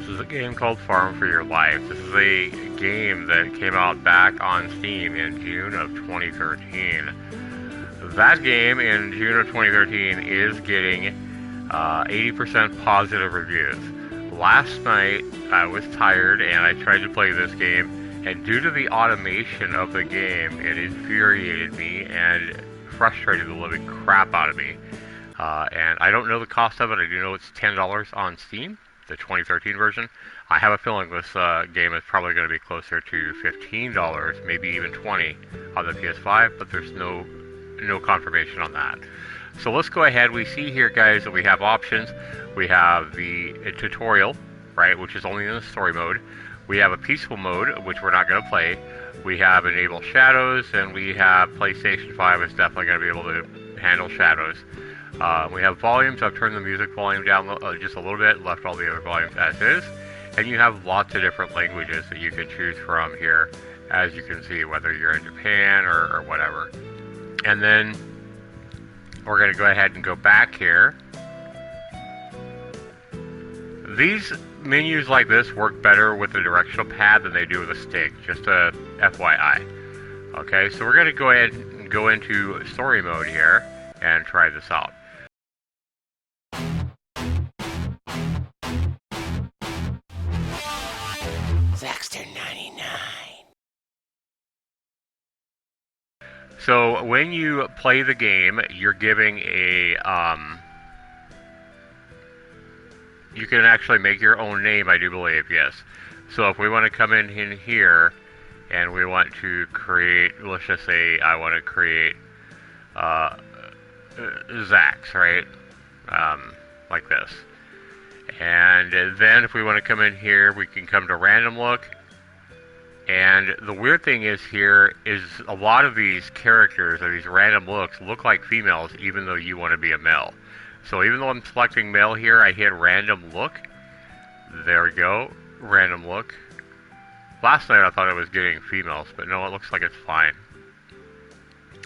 This is a game called Farm for Your Life. This is a game that came out back on Steam in June of 2013. That game in June of 2013 is getting 80% positive reviews. Last night I was tired and I tried to play this game, and due to the automation of the game, it infuriated me and frustrated the living crap out of me. And I don't know the cost of it. I do know it's $10 on Steam, the 2013 version. I have a feeling this game is probably going to be closer to $15, maybe even $20 on the PS5, but there's no confirmation on that. So let's go ahead. We see here, guys, that we have options. We have the tutorial, right, which is only in the story mode. We have a peaceful mode, which we're not going to play. We have enable shadows, and we have PlayStation 5 is definitely going to be able to handle shadows. We have volumes. I've turned the music volume down just a little bit, left all the other volumes as is. And you have lots of different languages that you can choose from here, as you can see, whether you're in Japan or whatever. And then we're going to go ahead and go back here. These menus like this work better with the directional pad than they do with a stick, just a FYI. Okay, so we're going to go ahead and go into story mode here and try this out. Zaxter99. So when you play the game, you're giving a you can actually make your own name, I do believe, yes. So if we want to come in here and we want to create, let's just say I want to create Zax, right? Like this. And then if we want to come in here, we can come to random look. And the weird thing is here is a lot of these characters or these random looks look like females even though you want to be a male. So even though I'm selecting male here, I hit random look. There we go, random look. Last night I thought I was getting females, but no, it looks like it's fine.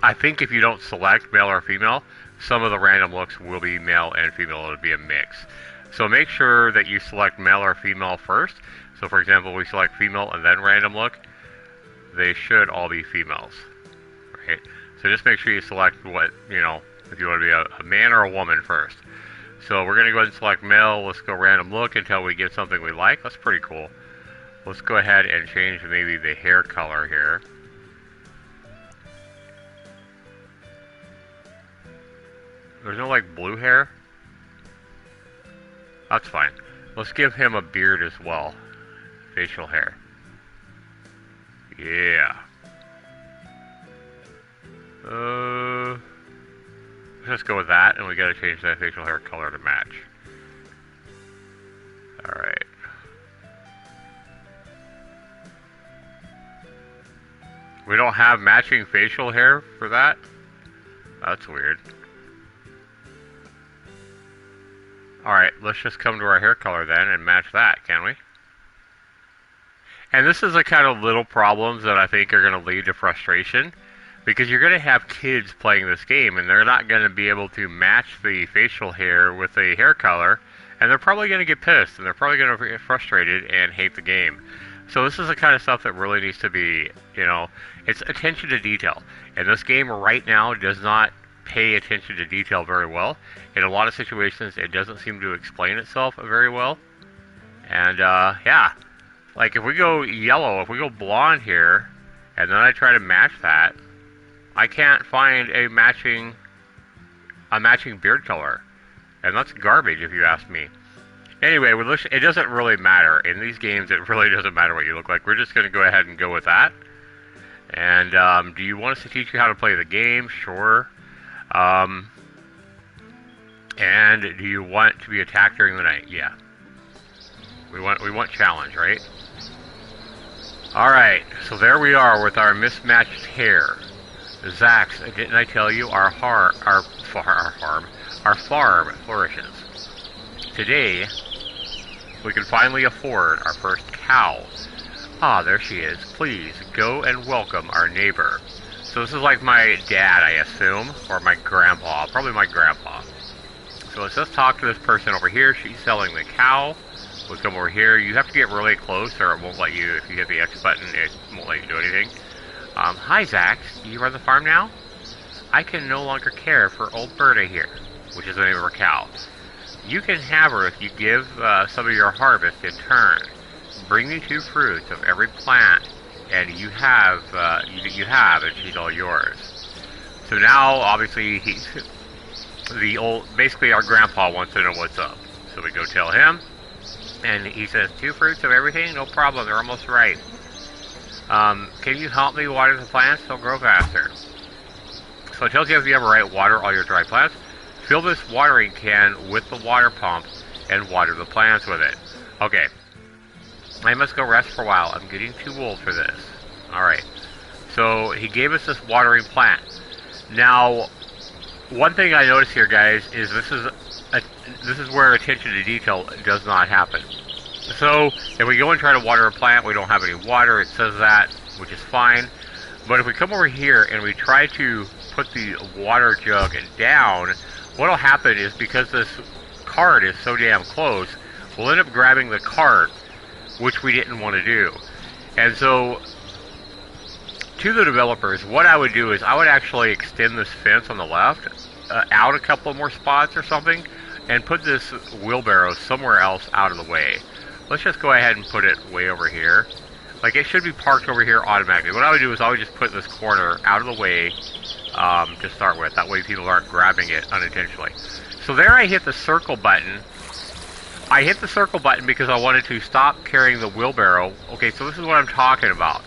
I think if you don't select male or female, some of the random looks will be male and female. It'll be a mix. So make sure that you select male or female first. So for example, we select female and then random look. They should all be females, right? So just make sure you select what, you know, if you want to be a man or a woman first. So we're going to go ahead and select male. Let's go random look until we get something we like. That's pretty cool. Let's go ahead and change maybe the hair color here. There's no like blue hair. That's fine. Let's give him a beard as well. Facial hair. Yeah. Let's just go with that, and we gotta change that facial hair color to match. Alright. We don't have matching facial hair for that? That's weird. Alright, let's just come to our hair color then and match that, can we? And this is the kind of little problems that I think are going to lead to frustration, because you're going to have kids playing this game and they're not going to be able to match the facial hair with the hair color, and they're probably going to get pissed and they're probably going to get frustrated and hate the game. So this is the kind of stuff that really needs to be, you know, it's attention to detail. And this game right now does not pay attention to detail very well. In a lot of situations, it doesn't seem to explain itself very well. And yeah, like if we go yellow, if we go blonde here, and then I try to match that, I can't find a matching beard color, and that's garbage if you ask me. Anyway, it doesn't really matter in these games. It really doesn't matter what you look like. We're just going to go ahead and go with that. And do you want us to teach you how to play the game? Sure. And do you want to be attacked during the night? Yeah. We want challenge, right? Alright, so there we are with our mismatched hair. Zax, didn't I tell you our farm flourishes. Today, we can finally afford our first cow. Ah, there she is. Please, go and welcome our neighbor. So this is like my dad, I assume, or my grandpa, probably my grandpa. So let's just talk to this person over here. She's selling the cow. We come over here. You have to get really close or it won't let you, if you hit the X button, it won't let you do anything. Hi Zach, do you run the farm now? I can no longer care for old Berta here, which is the name of her cow. You can have her if you give some of your harvest in turn. Bring me 2 fruits of every plant, and you have, and she's all yours. So now, obviously, basically our grandpa wants to know what's up. So we go tell him, and he says, 2 fruits of everything? No problem, they're almost ripe. Can you help me water the plants? They'll grow faster. So it tells you if you have the right water all your dry plants. Fill this watering can with the water pump and water the plants with it. Okay. I must go rest for a while. I'm getting too old for this. Alright. So he gave us this watering plant. Now, one thing I noticed here, guys, is this is where attention to detail does not happen. So, if we go and try to water a plant, we don't have any water, it says that, which is fine. But if we come over here and we try to put the water jug down, what'll happen is because this cart is so damn close, we'll end up grabbing the cart, which we didn't want to do. And so, to the developers, what I would do is I would actually extend this fence on the left out a couple more spots or something, and put this wheelbarrow somewhere else out of the way. Let's just go ahead and put it way over here. Like, it should be parked over here automatically. What I would do is I would just put this corner out of the way to start with. That way people aren't grabbing it unintentionally. So there I hit the circle button. I hit the circle button because I wanted to stop carrying the wheelbarrow. Okay, so this is what I'm talking about.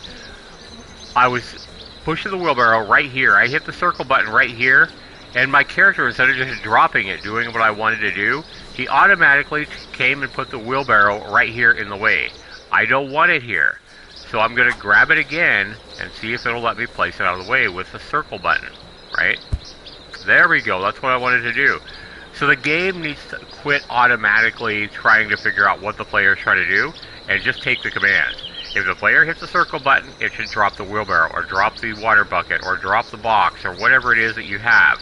I was pushing the wheelbarrow right here. I hit the circle button right here, and my character, instead of just dropping it, doing what I wanted to do, he automatically came and put the wheelbarrow right here in the way. I don't want it here. So I'm going to grab it again and see if it'll let me place it out of the way with the circle button, right? There we go. That's what I wanted to do. So the game needs to quit automatically trying to figure out what the player is trying to do and just take the command. If the player hits the circle button, it should drop the wheelbarrow or drop the water bucket or drop the box or whatever it is that you have,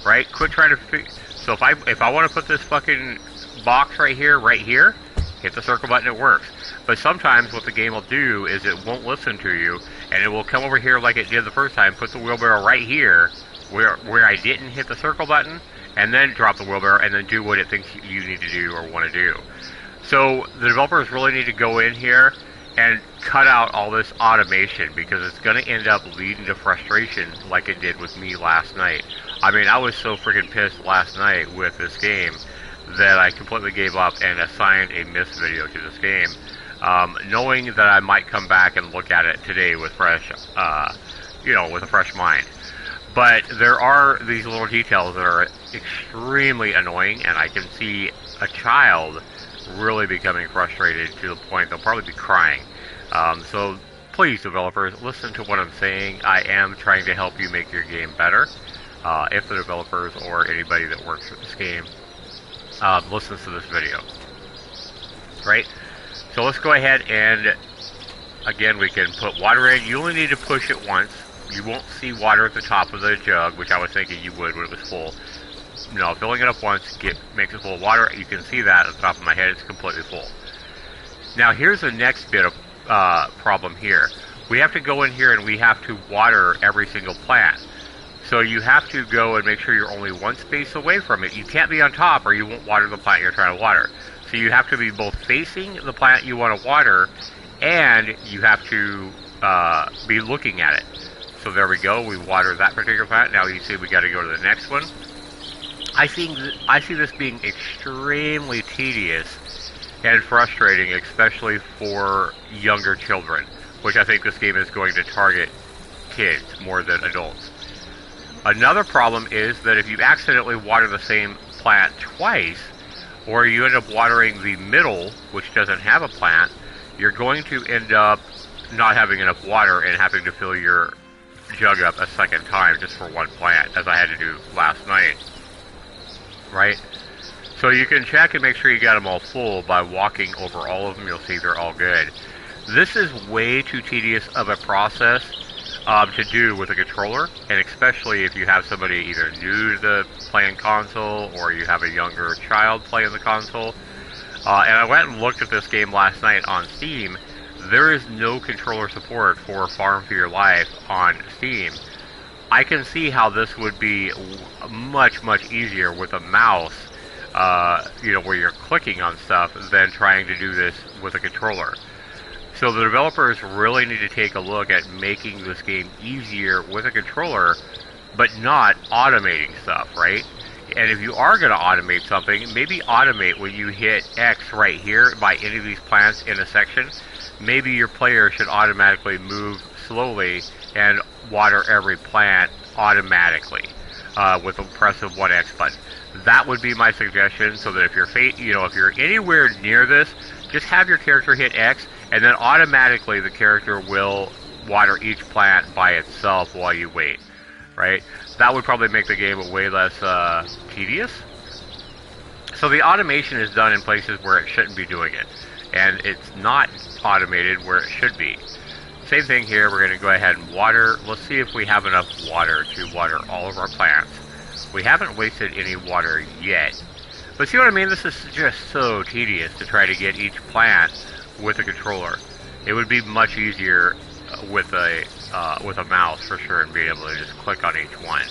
right? Quit trying to so if I want to put this fucking box right here, hit the circle button, it works. But sometimes what the game will do is it won't listen to you, and it will come over here like it did the first time, put the wheelbarrow right here, where I didn't hit the circle button, and then drop the wheelbarrow, and then do what it thinks you need to do or want to do. So the developers really need to go in here and cut out all this automation, because it's going to end up leading to frustration like it did with me last night. I mean, I was so freaking pissed last night with this game that I completely gave up and assigned a M.I.S.S video to this game, knowing that I might come back and look at it today with fresh, with a fresh mind. But there are these little details that are extremely annoying, and I can see a child really becoming frustrated to the point they'll probably be crying. So please, developers, listen to what I'm saying. I am trying to help you make your game better. If the developers or anybody that works with this game listens to this video, right? So let's go ahead and, again, we can put water in. You only need to push it once. You won't see water at the top of the jug, which I was thinking you would when it was full. No, filling it up once makes it full of water. You can see that at the top of my head, it's completely full. Now here's the next bit of problem here. We have to go in here and we have to water every single plant. So you have to go and make sure you're only one space away from it. You can't be on top or you won't water the plant you're trying to water. So you have to be both facing the plant you want to water, and you have to be looking at it. So there we go, we water that particular plant. Now you see we got to go to the next one. I see this being extremely tedious and frustrating, especially for younger children, which I think this game is going to target kids more than adults. Another problem is that if you accidentally water the same plant twice, or you end up watering the middle, which doesn't have a plant, you're going to end up not having enough water and having to fill your jug up a second time just for one plant, as I had to do last night. Right? So you can check and make sure you got them all full by walking over all of them. You'll see they're all good. This is way too tedious of a process to do with a controller, and especially if you have somebody either new to the playing console or you have a younger child playing the console. And I went and looked at this game last night on Steam. There is no controller support for Farm for Your Life on Steam. I can see how this would be much, much easier with a mouse, where you're clicking on stuff, than trying to do this with a controller. So the developers really need to take a look at making this game easier with a controller, but not automating stuff, right? And if you are going to automate something, maybe automate when you hit X right here by any of these plants in a section. Maybe your player should automatically move slowly and water every plant automatically with the press of 1X button. That would be my suggestion, so that if you're if you're anywhere near this, just have your character hit X, and then automatically the character will water each plant by itself while you wait, right? That would probably make the game way less tedious. So the automation is done in places where it shouldn't be doing it, and it's not automated where it should be. Same thing here, we're going to go ahead and water. Let's see if we have enough water to water all of our plants. We haven't wasted any water yet. But see what I mean? This is just so tedious to try to get each plant with a controller. It would be much easier with a mouse for sure, and being able to just click on each one.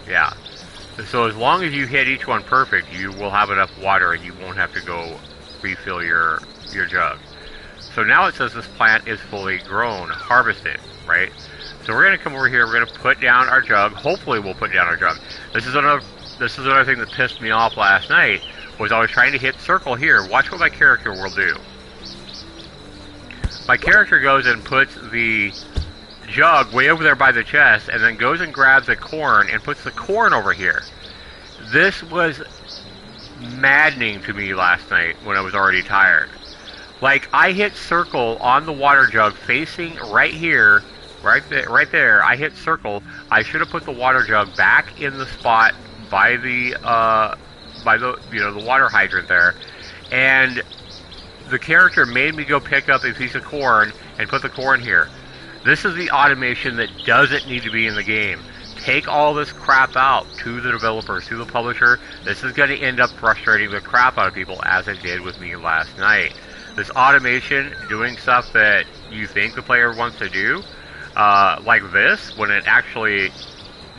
Yeah. So as long as you hit each one perfect, you will have enough water and you won't have to go refill your jug. So now it says this plant is fully grown, harvested, right? So we're going to come over here, we're going to put down our jug. Hopefully we'll put down our jug. This is another thing that pissed me off last night, was I was trying to hit circle here. Watch what my character will do. My character goes and puts the jug way over there by the chest, and then goes and grabs the corn and puts the corn over here. This was maddening to me last night when I was already tired. Like, I hit circle on the water jug facing right here, right there. I hit circle. I should have put the water jug back in the spot by the the water hydrant there, and the character made me go pick up a piece of corn and put the corn here. This is the automation that doesn't need to be in the game. Take all this crap out to the developers, to the publisher. This is going to end up frustrating the crap out of people, as it did with me last night. This automation, doing stuff that you think the player wants to do, like this, when it actually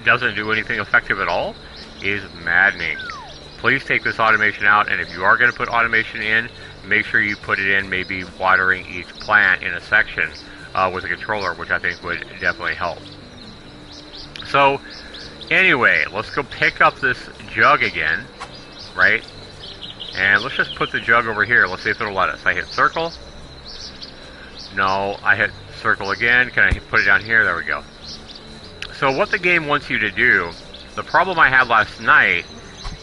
doesn't do anything effective at all, is maddening. Please take this automation out, and if you are going to put automation in, make sure you put it in maybe watering each plant in a section with a controller, which I think would definitely help. So, anyway, let's go pick up this jug again, right? And let's just put the jug over here. Let's see if it'll let us. I hit circle. No, I hit circle again. Can I put it down here? There we go. So what the game wants you to do, the problem I had last night,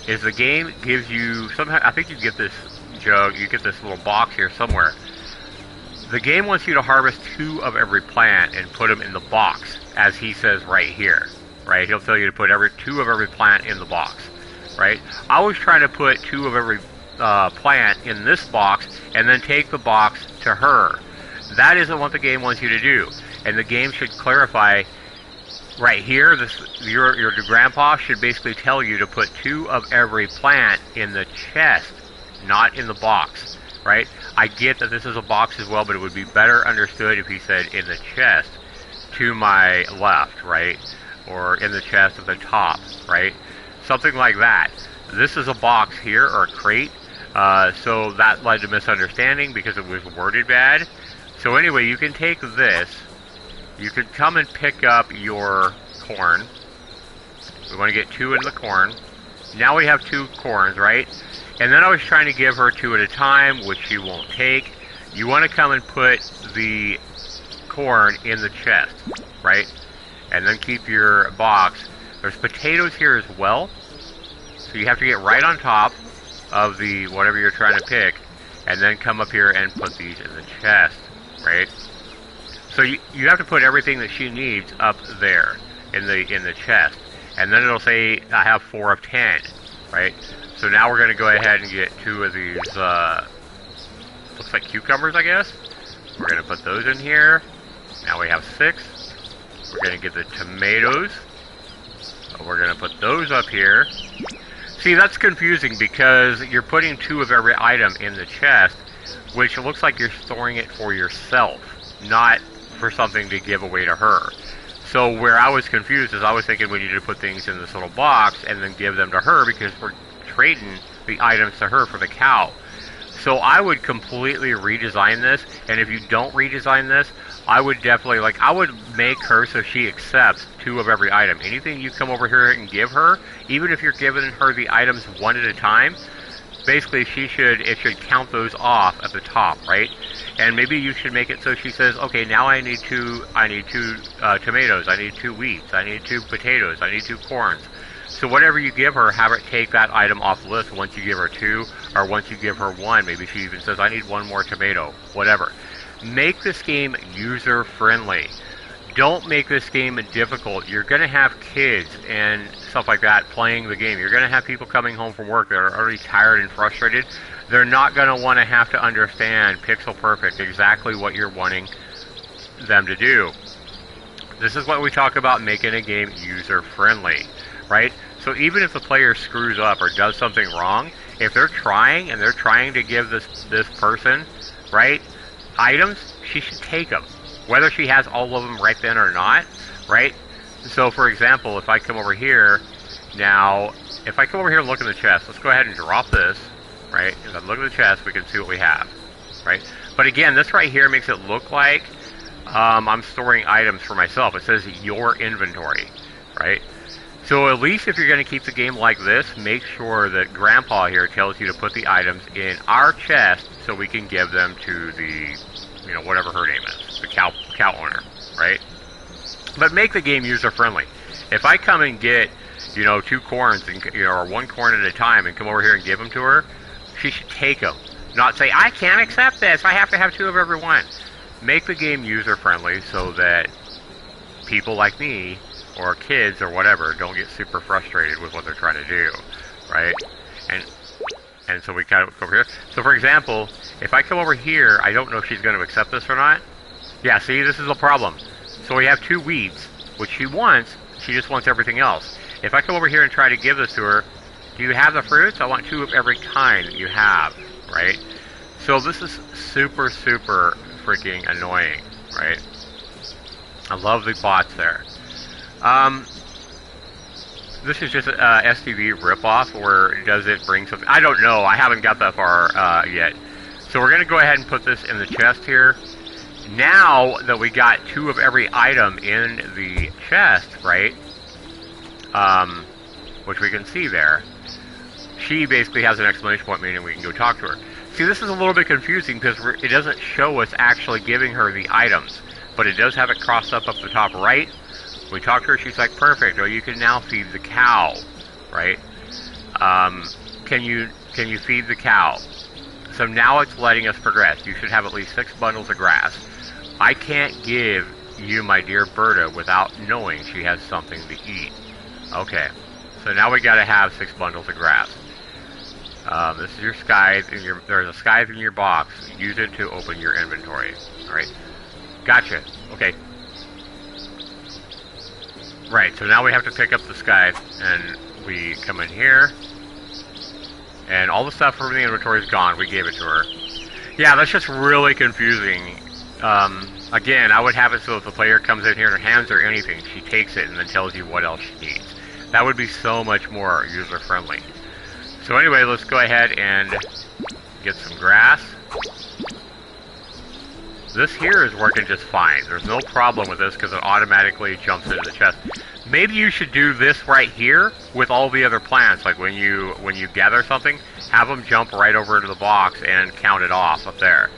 is the game gives you, somehow, I think you get this jug, you get this little box here somewhere. The game wants you to harvest 2 of every plant and put them in the box, as he says right here, right? He'll tell you to put 2 of every plant in the box, right? I was trying to put 2 of every plant in this box and then take the box to her. That isn't what the game wants you to do, and the game should clarify right here. Your grandpa should basically tell you to put 2 of every plant in the chest, not in the box, right? I get that this is a box as well, but it would be better understood if he said in the chest to my left, right? Or in the chest at the top, right? Something like that. This is a box here, or a crate, so that led to misunderstanding because it was worded bad. So anyway, you can take this, you can come and pick up your corn. We want to get 2 in the corn. Now we have 2 corns, right? And then I was trying to give her 2 at a time, which she won't take. You want to come and put the corn in the chest, right? And then keep your box. There's potatoes here as well. So you have to get right on top of the whatever you're trying to pick, and then come up here and put these in the chest, right? So you have to put everything that she needs up there in the chest. And then it'll say, I have 4 of 10, right? So now we're going to go ahead and get 2 of these, looks like cucumbers, I guess. We're going to put those in here. Now we have 6. We're going to get the tomatoes. So we're going to put those up here. See, that's confusing because you're putting 2 of every item in the chest, which looks like you're storing it for yourself, not for something to give away to her. So where I was confused is I was thinking we needed to put things in this little box and then give them to her because we're trading the items to her for the cow. So I would completely redesign this, and if you don't redesign this, I would definitely, like, I would make her so she accepts 2 of every item. Anything you come over here and give her, even if you're giving her the items one at a time, basically it should count those off at the top, right? And maybe you should make it so she says, okay, now I need two tomatoes, I need 2 wheats, I need 2 potatoes, I need 2 corns. So whatever you give her, have her take that item off the list once you give her 2, or once you give her 1. Maybe she even says, I need 1 more tomato, whatever. Make this game user-friendly. Don't make this game difficult. You're going to have kids and stuff like that playing the game. You're going to have people coming home from work that are already tired and frustrated. They're not going to want to have to understand pixel perfect exactly what you're wanting them to do. This is what we talk about making a game user-friendly, right? So even if the player screws up or does something wrong, if they're trying and they're trying to give this person, right, items, she should take them, whether she has all of them right then or not, right? So for example, if I come over here now, if I come over here and look in the chest, let's go ahead and drop this, right? If I look at the chest, we can see what we have, right? But again, this right here makes it look like I'm storing items for myself. It says your inventory, right? So at least if you're going to keep the game like this, make sure that Grandpa here tells you to put the items in our chest so we can give them to the, you know, whatever her name is, the cow owner, right? But make the game user-friendly. If I come and get, you know, 2 corns, and, you know, or 1 corn at a time and come over here and give them to her, she should take them. Not say, I can't accept this, I have to have 2 of every one. Make the game user-friendly so that people like me or kids or whatever don't get super frustrated with what they're trying to do, right? And so we kind of go over here. So for example, if I come over here, I don't know if she's going to accept this or not. Yeah, see, this is a problem. So we have 2 weeds, which she wants. She just wants everything else. If I come over here and try to give this to her, do you have the fruits? I want 2 of every kind that you have, right? So this is super, super freaking annoying, right? I love the bots there. This is just a STV ripoff, or does it bring something? I don't know. I haven't got that far yet. So we're going to go ahead and put this in the chest here. Now that we got 2 of every item in the chest, right, which we can see there, she basically has an exclamation point, meaning we can go talk to her. See, this is a little bit confusing because it doesn't show us actually giving her the items, but it does have it crossed up the top right. We talk to her, she's like, perfect, or you can now feed the cow, right? Can you feed the cow? So now it's letting us progress. You should have at least 6 bundles of grass. I can't give you my dear Berta without knowing she has something to eat. Okay, so now we gotta have 6 bundles of grass. This is your scythe, there's a scythe in your box. Use it to open your inventory. Alright, gotcha, okay. Right, so now we have to pick up the scythe, and we come in here, and all the stuff from the inventory is gone. We gave it to her. Yeah, that's just really confusing. Again, I would have it so if the player comes in here and hands her anything, she takes it and then tells you what else she needs. That would be so much more user-friendly. So anyway, let's go ahead and get some grass. This here is working just fine. There's no problem with this because it automatically jumps into the chest. Maybe you should do this right here with all the other plants. Like when you gather something, have them jump right over to the box and count it off up there.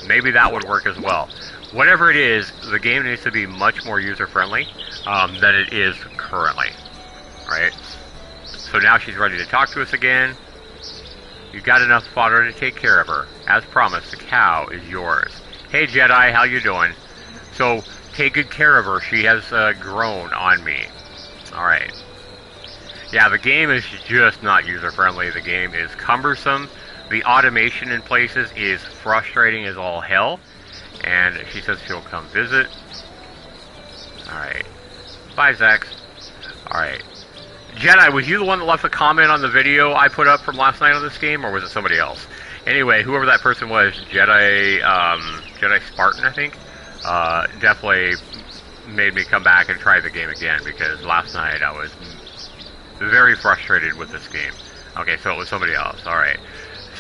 Maybe that would work as well. Whatever it is, the game needs to be much more user-friendly than it is currently. Right? So now she's ready to talk to us again. You've got enough fodder to take care of her. As promised, the cow is yours. Hey Jedi, how you doing? So, take good care of her. She has grown on me. Alright. Yeah, the game is just not user-friendly. The game is cumbersome. The automation in places is frustrating as all hell. And she says she'll come visit. Alright. Bye, Zax. Alright. Jedi, was you the one that left a comment on the video I put up from last night on this game, or was it somebody else? Anyway, whoever that person was, Jedi Spartan, I think, definitely made me come back and try the game again, because last night I was very frustrated with this game. Okay, so it was somebody else. Alright.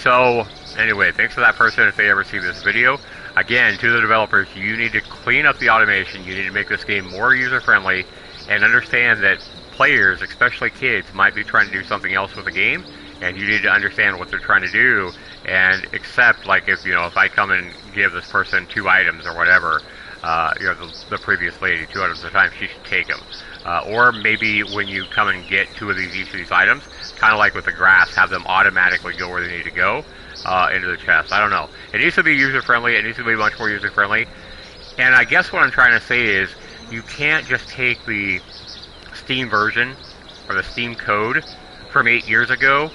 So, anyway, thanks to that person if they ever see this video. Again, to the developers, you need to clean up the automation, you need to make this game more user-friendly, and understand that players, especially kids, might be trying to do something else with the game, and you need to understand what they're trying to do, and accept, like, if, you know, if I come and give this person 2 items or whatever, you know, the previous lady, 2 items at a time, she should take them. Or maybe when you come and get 2 of each of these items, kind of like with the grass, have them automatically go where they need to go, into the chest. I don't know. It needs to be user-friendly, it needs to be much more user-friendly, and I guess what I'm trying to say is, you can't just take the Steam version, or the Steam code, from 8 years ago,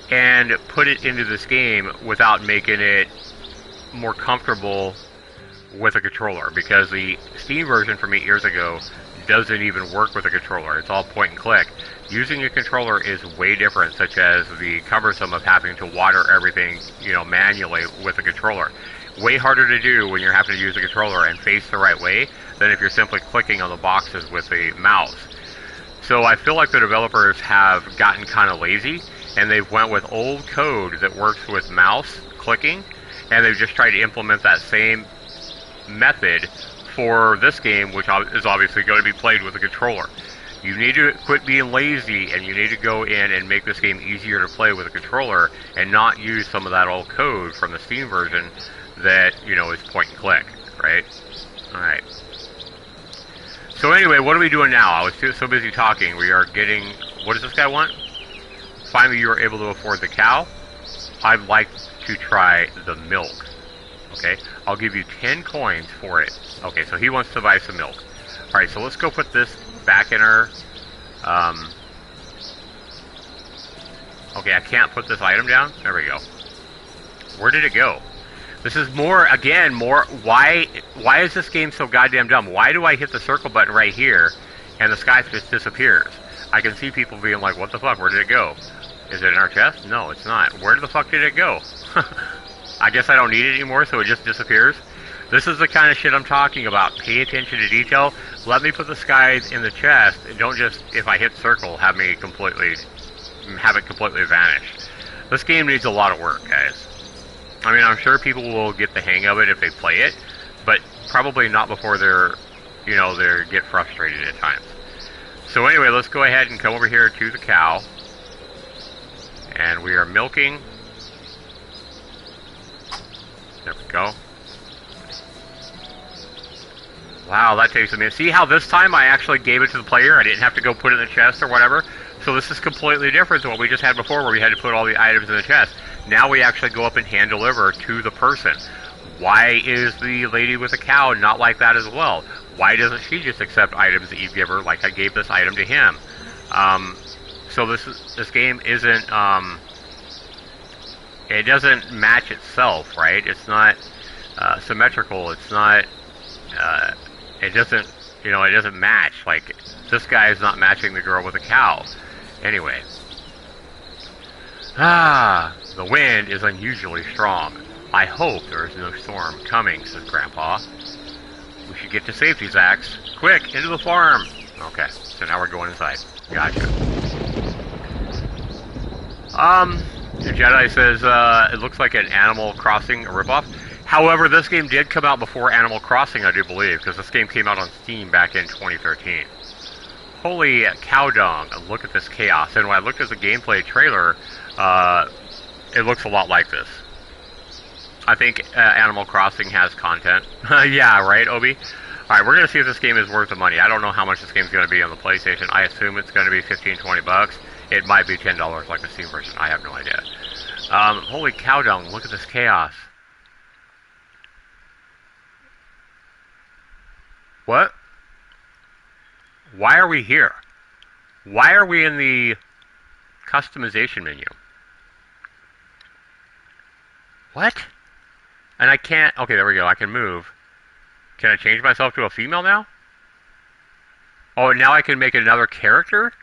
and put it into this game without making it more comfortable with a controller, because the Steam version from 8 years ago doesn't even work with a controller. It's all point and click. Using a controller is way different, such as the cumbersome of having to water everything, you know, manually with a controller. Way harder to do when you're having to use a controller and face the right way than if you're simply clicking on the boxes with a mouse. So I feel like the developers have gotten kind of lazy, and they've went with old code that works with mouse clicking, and they've just tried to implement that same method for this game, which is obviously going to be played with a controller. You need to quit being lazy, and you need to go in and make this game easier to play with a controller, and not use some of that old code from the Steam version that, you know, is point and click, right? Alright. So anyway, what are we doing now? I was so busy talking. We are getting... What does this guy want? Finally, you are able to afford the cow. I'd like to try the milk. Okay? I'll give you 10 coins for it. Okay, so he wants to buy some milk. Alright, so let's go put this back in our... Okay, I can't put this item down. There we go. Where did it go? This is more, again, more... Why is this game so goddamn dumb? Why do I hit the circle button right here, and the sky just disappears? I can see people being like, what the fuck, where did it go? Is it in our chest? No, it's not. Where the fuck did it go? I guess I don't need it anymore, so it just disappears. This is the kind of shit I'm talking about. Pay attention to detail. Let me put the skies in the chest. Don't just, if I hit circle, have it completely vanish. This game needs a lot of work, guys. I mean, I'm sure people will get the hang of it if they play it, but probably not before they're, you know, they get frustrated at times. So anyway, let's go ahead and come over here to the cow. And we are milking. There we go. Wow, that takes a minute. See how this time I actually gave it to the player? I didn't have to go put it in the chest or whatever. So this is completely different than what we just had before, where we had to put all the items in the chest. Now we actually go up and hand deliver to the person. Why is the lady with the cow not like that as well? Why doesn't she just accept items that you give her, like I gave this item to him? So this game isn't, it doesn't match itself, right? It's not symmetrical. It's not, it doesn't, you know, it doesn't match. Like, this guy is not matching the girl with the cow. Anyway. The wind is unusually strong. I hope there is no storm coming, says Grandpa. We should get to safety, Zax. Quick, into the farm! Okay, so now we're going inside. Gotcha. The Jedi says, it looks like an Animal Crossing ripoff. However, this game did come out before Animal Crossing, I do believe, because this game came out on Steam back in 2013. Holy cow dung, look at this chaos. And when I looked at the gameplay trailer, it looks a lot like this. I think Animal Crossing has content. Yeah, right, Obi? Alright, we're going to see if this game is worth the money. I don't know how much this game is going to be on the PlayStation. I assume it's going to be $15-20. It might be $10 like the Steam version. I have no idea. Holy cow dung, look at this chaos. What? Why are we here? Why are we in the customization menu? What? And I can't... Okay, there we go. I can move. Can I change myself to a female now? Oh, now I can make another character?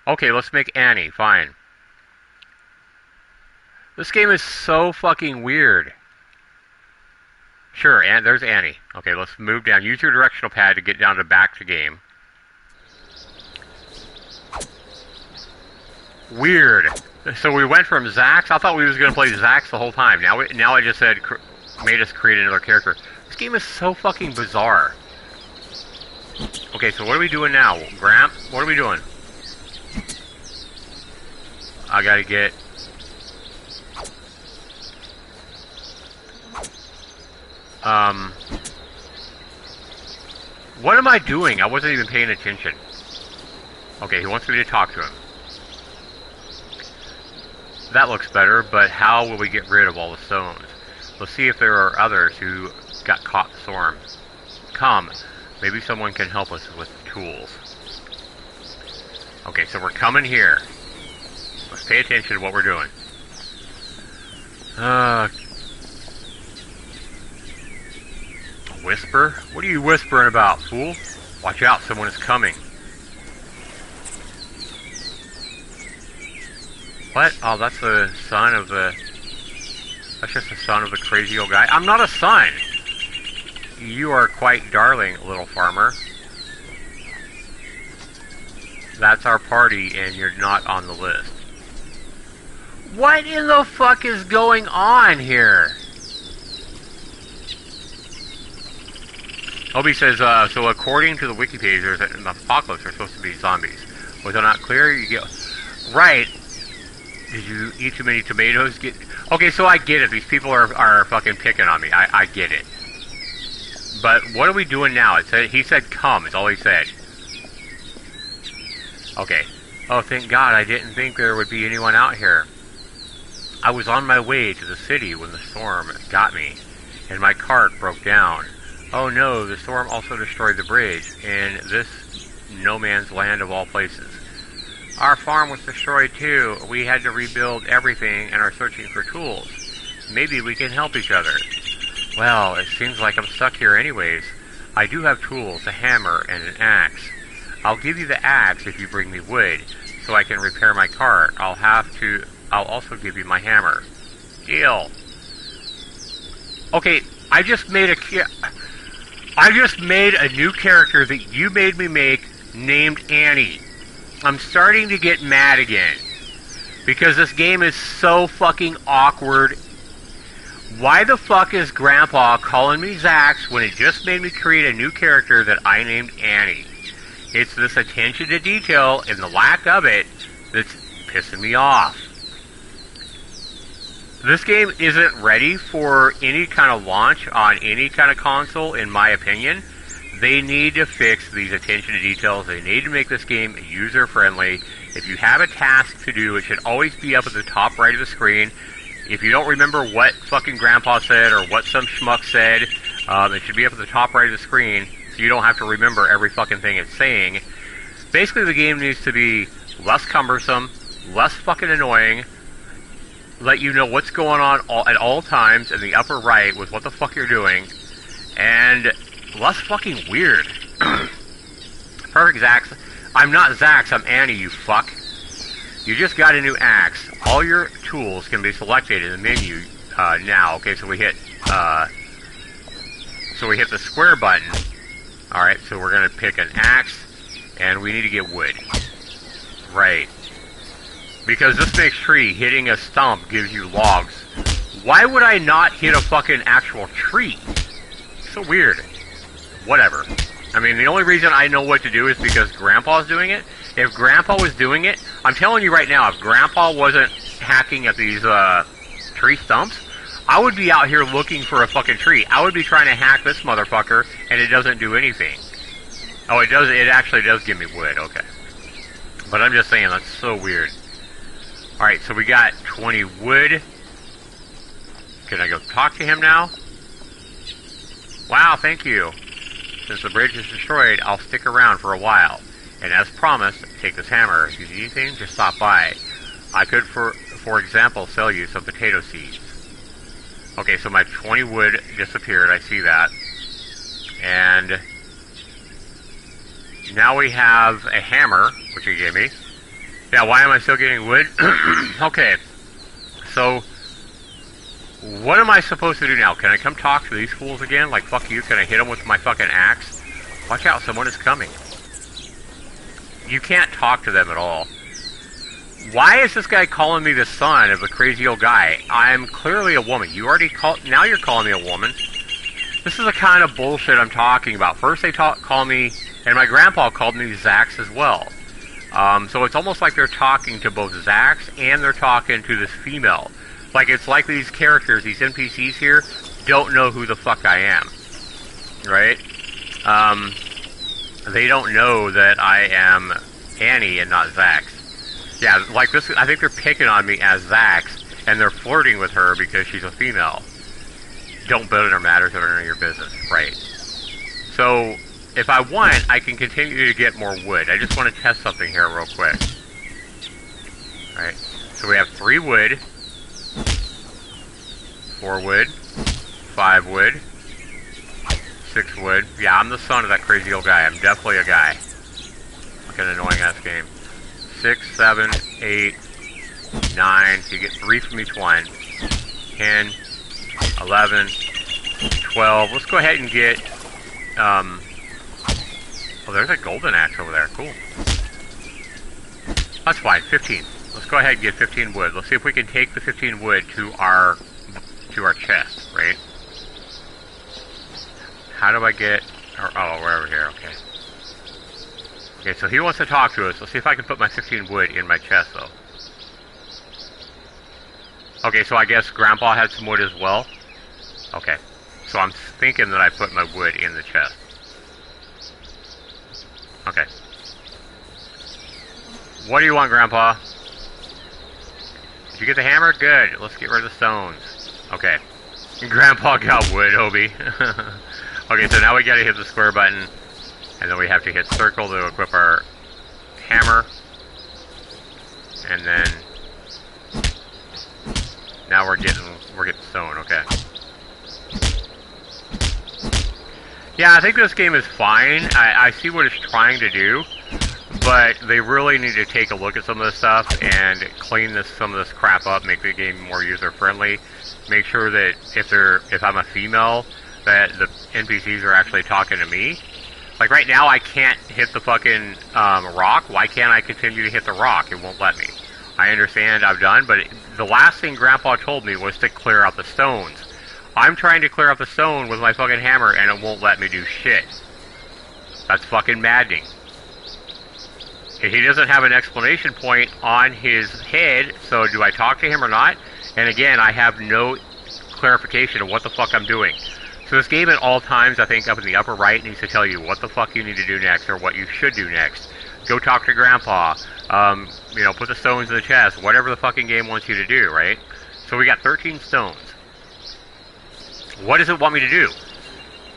Okay, let's make Annie. Fine. This game is so fucking weird. Sure, and there's Annie. Okay, let's move down. Use your directional pad to get down to back to game. Weird. So we went from Zax. I thought we was gonna play Zax the whole time. Now I just said made us create another character. This game is so fucking bizarre. Okay, so what are we doing now, Gramp? What are we doing? I gotta get. What am I doing? I wasn't even paying attention. Okay, he wants me to talk to him. That looks better, but how will we get rid of all the stones? Let's see if there are others who got caught in the storm. Come, maybe someone can help us with the tools. Okay, so we're coming here. Let's pay attention to what we're doing. Whisper? What are you whispering about, fool? Watch out, someone is coming. What? Oh, that's the son of the... That's just the son of the crazy old guy. I'm not a son! You are quite darling, little farmer. That's our party, and you're not on the list. What in the fuck is going on here? Obi says, so according to the wiki page, there's an apocalypse are supposed to be zombies. Was that not clear? You get... Right. Did you eat too many tomatoes? Okay, so I get it. These people are fucking picking on me. I get it. But what are we doing now? He said come. It's all he said. Okay. Oh, thank God. I didn't think there would be anyone out here. I was on my way to the city when the storm got me, and my cart broke down. Oh no, the storm also destroyed the bridge in this no man's land of all places. Our farm was destroyed too. We had to rebuild everything and are searching for tools. Maybe we can help each other. Well, it seems like I'm stuck here anyways. I do have tools, a hammer and an axe. I'll give you the axe if you bring me wood, so I can repair my cart. I'll also give you my hammer. Deal. Okay, I just made a new character that you made me make named Annie. I'm starting to get mad again. Because this game is so fucking awkward. Why the fuck is Grandpa calling me Zax when it just made me create a new character that I named Annie? It's this attention to detail and the lack of it that's pissing me off. This game isn't ready for any kind of launch on any kind of console, in my opinion. They need to fix these attention to details. They need to make this game user-friendly. If you have a task to do, it should always be up at the top right of the screen. If you don't remember what fucking Grandpa said or what some schmuck said, it should be up at the top right of the screen so you don't have to remember every fucking thing it's saying. Basically, the game needs to be less cumbersome, less fucking annoying, let you know what's going on at all times in the upper right with what the fuck you're doing, and less fucking weird. Perfect, Zax. I'm not Zax, I'm Annie, you fuck. You just got a new axe. All your tools can be selected in the menu now. Okay, so we hit the square button. Alright, so we're gonna pick an axe, and we need to get wood. Right. Because this makes tree, hitting a stump gives you logs. Why would I not hit a fucking actual tree? So weird. Whatever. I mean, the only reason I know what to do is because Grandpa's doing it. If Grandpa was doing it, I'm telling you right now, if Grandpa wasn't hacking at these tree stumps, I would be out here looking for a fucking tree. I would be trying to hack this motherfucker, and it doesn't do anything. Oh, it does. It actually does give me wood. Okay. But I'm just saying, that's so weird. Alright, so we got 20 wood. Can I go talk to him now? Wow, thank you. Since the bridge is destroyed, I'll stick around for a while. And as promised, take this hammer. If you need anything, just stop by. I could, for example, sell you some potato seeds. Okay, so my 20 wood disappeared. I see that. And now we have a hammer, which he gave me. Yeah, why am I still getting wood? Okay, so what am I supposed to do now? Can I come talk to these fools again? Like, fuck you, can I hit them with my fucking axe? Watch out, someone is coming. You can't talk to them at all. Why is this guy calling me the son of a crazy old guy? I'm clearly a woman. You already called, now you're calling me a woman. This is the kind of bullshit I'm talking about. First they call me, and my grandpa called me Zax as well. So it's almost like they're talking to both Zax and they're talking to this female. Like, it's like these characters, these NPCs here, don't know who the fuck I am. Right? They don't know that I am Annie and not Zax. Yeah, like this, I think they're picking on me as Zax, and they're flirting with her because she's a female. Don't build in her matters that are none of your business. Right. So, if I want, I can continue to get more wood. I just want to test something here real quick. Alright, so we have 3 wood, 4 wood, 5 wood, 6 wood. Yeah, I'm the son of that crazy old guy. I'm definitely a guy. Fucking annoying ass game. 6, 7, 8, 9. So you get 3 from each one. 10, 11, 12. Let's go ahead and get, oh, there's a golden axe over there. Cool. That's fine. 15. Let's go ahead and get 15 wood. Let's see if we can take the 15 wood to our chest, right? How do I get... oh, we're over here. Okay. Okay, so he wants to talk to us. Let's see if I can put my 15 wood in my chest, though. Okay, so I guess Grandpa had some wood as well. Okay. So I'm thinking that I put my wood in the chest. Okay. What do you want, Grandpa? Did you get the hammer? Good. Let's get rid of the stones. Okay. Grandpa got wood, Obi. Okay, so now we gotta hit the square button. And then we have to hit circle to equip our hammer. And then... now we're getting stone, okay. Yeah, I think this game is fine. I see what it's trying to do. But they really need to take a look at some of this stuff and clean some of this crap up, make the game more user-friendly. Make sure that if I'm a female, that the NPCs are actually talking to me. Like right now, I can't hit the fucking rock. Why can't I continue to hit the rock? It won't let me. I understand I've done, but the last thing Grandpa told me was to clear out the stones. I'm trying to clear out the stone with my fucking hammer, and it won't let me do shit. That's fucking maddening. He doesn't have an explanation point on his head, so do I talk to him or not? And again, I have no clarification of what the fuck I'm doing. So this game at all times, I think up in the upper right, needs to tell you what the fuck you need to do next, or what you should do next. Go talk to Grandpa, you know, put the stones in the chest, whatever the fucking game wants you to do, right? So we got 13 stones. What does it want me to do?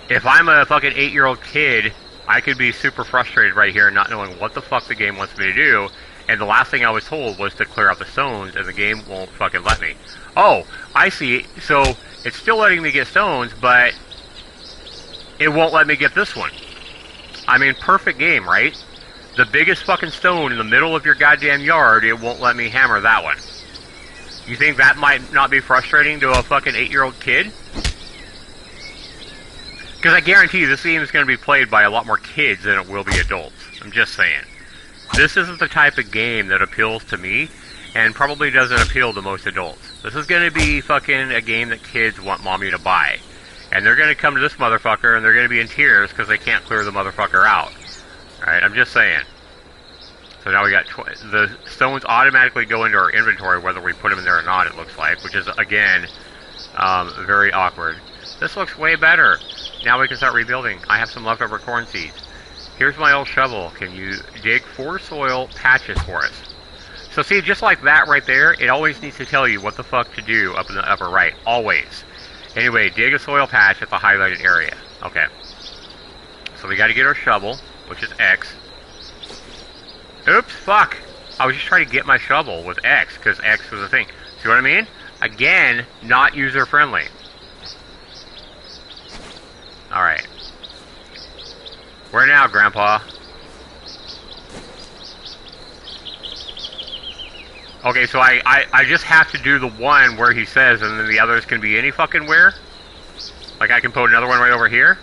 If I'm a fucking 8-year-old kid, I could be super frustrated right here not knowing what the fuck the game wants me to do, and the last thing I was told was to clear out the stones, and the game won't fucking let me. Oh, I see. So, it's still letting me get stones, but it won't let me get this one. I mean, perfect game, right? The biggest fucking stone in the middle of your goddamn yard, it won't let me hammer that one. You think that might not be frustrating to a fucking 8-year-old kid? Because I guarantee you this game is going to be played by a lot more kids than it will be adults. I'm just saying. This isn't the type of game that appeals to me, and probably doesn't appeal to most adults. This is going to be fucking a game that kids want mommy to buy. And they're going to come to this motherfucker, and they're going to be in tears because they can't clear the motherfucker out. Alright, I'm just saying. So now we got... the stones automatically go into our inventory whether we put them in there or not, it looks like. Which is, again, very awkward. This looks way better. Now we can start rebuilding. I have some leftover corn seeds. Here's my old shovel. Can you dig 4 soil patches for us? So see, just like that right there, it always needs to tell you what the fuck to do up in the upper right. Always. Anyway, dig a soil patch at the highlighted area. Okay. So we gotta get our shovel, which is X. Oops, fuck. I was just trying to get my shovel with X, because X was a thing. See what I mean? Again, not user-friendly. Alright. Where now, Grandpa? Okay, so I just have to do the one where he says, and then the others can be any fucking where? Like I can put another one right over here?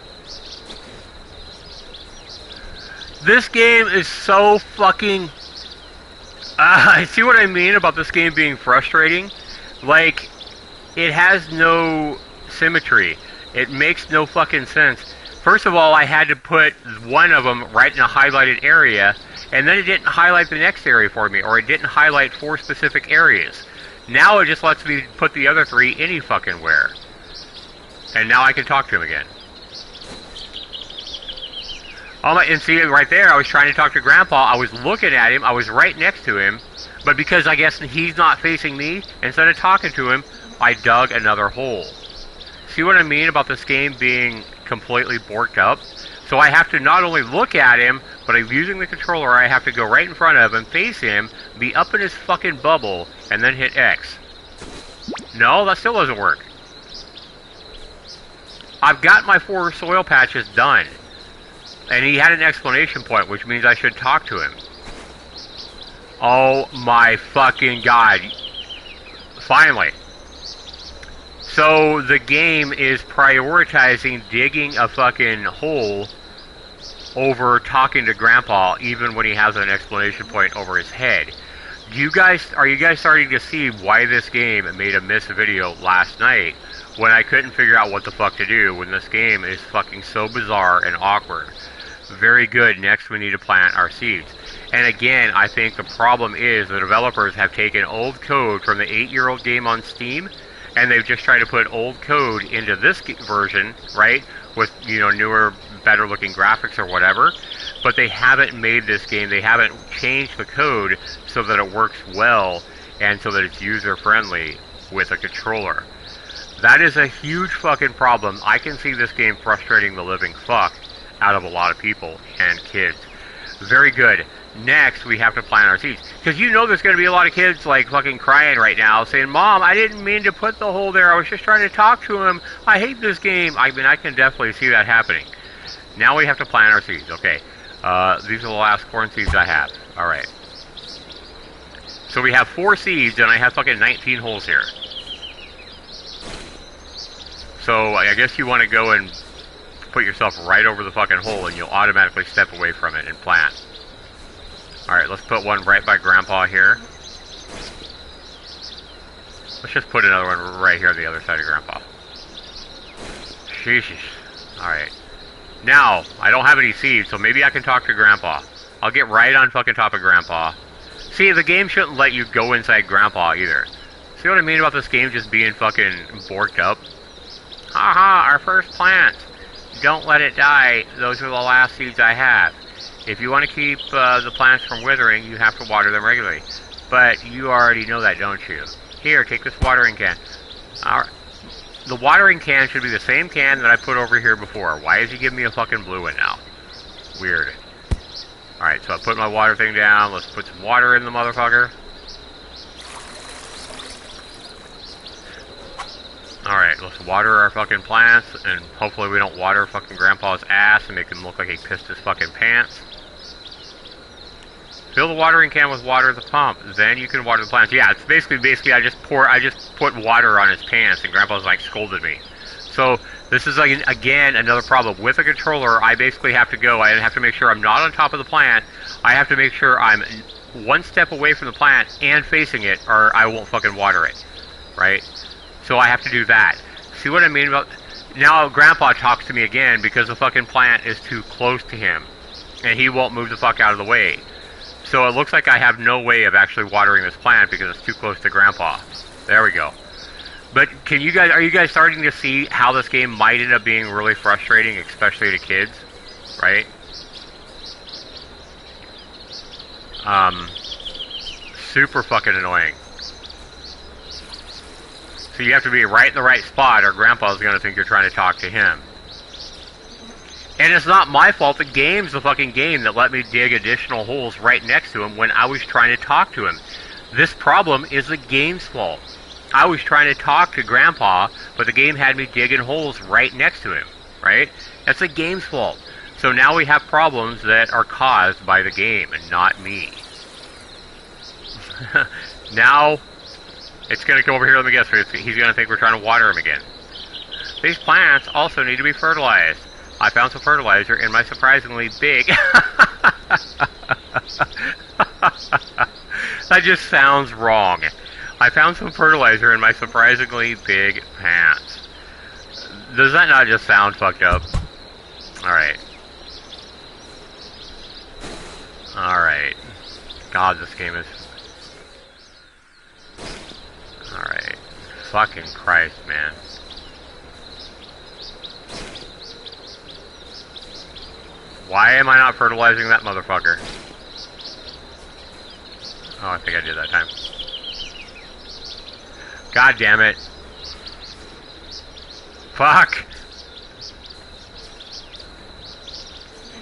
This game is so fucking... see what I mean about this game being frustrating? Like, it has no symmetry. It makes no fucking sense. First of all, I had to put one of them right in a highlighted area, and then it didn't highlight the next area for me, or it didn't highlight 4 specific areas. Now it just lets me put the other 3 any fucking where. And now I can talk to him again. And see, right there, I was trying to talk to Grandpa, I was looking at him, I was right next to him, but because I guess he's not facing me, instead of talking to him, I dug another hole. See what I mean about this game being completely borked up? So I have to not only look at him, but I'm using the controller, I have to go right in front of him, face him, be up in his fucking bubble, and then hit X. No, that still doesn't work. I've got my 4 soil patches done. And he had an exclamation point, which means I should talk to him. Oh my fucking god. Finally. So the game is prioritizing digging a fucking hole over talking to Grandpa, even when he has an exclamation point over his head. Are you guys starting to see why this game made a miss video last night when I couldn't figure out what the fuck to do when this game is fucking so bizarre and awkward? Very good. Next, we need to plant our seeds. And again, I think the problem is the developers have taken old code from the 8-year-old game on Steam, and they've just tried to put old code into this version, right? With, you know, newer, better-looking graphics or whatever. But they haven't made this game. They haven't changed the code so that it works well and so that it's user-friendly with a controller. That is a huge fucking problem. I can see this game frustrating the living fuck out of a lot of people and kids. Very good. Next, we have to plant our seeds. Because you know there's going to be a lot of kids like fucking crying right now saying, Mom, I didn't mean to put the hole there. I was just trying to talk to him. I hate this game. I mean, I can definitely see that happening. Now we have to plant our seeds. Okay. These are the last corn seeds I have. Alright. So we have 4 seeds and I have fucking 19 holes here. So I guess you want to go and put yourself right over the fucking hole and you'll automatically step away from it and plant. Alright, let's put one right by Grandpa here. Let's just put another one right here on the other side of Grandpa. Sheesh. Alright. Now, I don't have any seeds, so maybe I can talk to Grandpa. I'll get right on fucking top of Grandpa. See, the game shouldn't let you go inside Grandpa either. See what I mean about this game just being fucking borked up? Haha, our first plant. Don't let it die. Those are the last seeds I have. If you want to keep the plants from withering, you have to water them regularly. But you already know that, don't you? Here, take this watering can. Alright. The watering can should be the same can that I put over here before. Why is he giving me a fucking blue one now? Weird. Alright, so I put my water thing down. Let's put some water in the motherfucker. Alright, let's water our fucking plants, and hopefully we don't water fucking Grandpa's ass and make him look like he pissed his fucking pants. Fill the watering can with water at the pump, then you can water the plants. Yeah, it's basically I just put water on his pants, and Grandpa's like scolded me. So, this is like, again, another problem. With a controller, I basically have to go, I have to make sure I'm not on top of the plant, I have to make sure I'm one step away from the plant and facing it, or I won't fucking water it. Right? So I have to do that. See what I mean about... Now Grandpa talks to me again because the fucking plant is too close to him. And he won't move the fuck out of the way. So it looks like I have no way of actually watering this plant because it's too close to Grandpa. There we go. But are you guys starting to see how this game might end up being really frustrating, especially to kids? Right? Super fucking annoying. So you have to be right in the right spot or Grandpa's gonna think you're trying to talk to him. And it's not my fault, the game's the fucking game that let me dig additional holes right next to him when I was trying to talk to him. This problem is the game's fault. I was trying to talk to Grandpa, but the game had me digging holes right next to him, right? That's the game's fault. So now we have problems that are caused by the game and not me. Now, it's going to come over here. Let me guess. He's going to think we're trying to water him again. These plants also need to be fertilized. I found some fertilizer in my surprisingly big... That just sounds wrong. I found some fertilizer in my surprisingly big pants. Does that not just sound fucked up? Alright. Alright. God, this game is... Alright. Fucking Christ, man. Why am I not fertilizing that motherfucker? Oh, I think I did that time. God damn it. Fuck!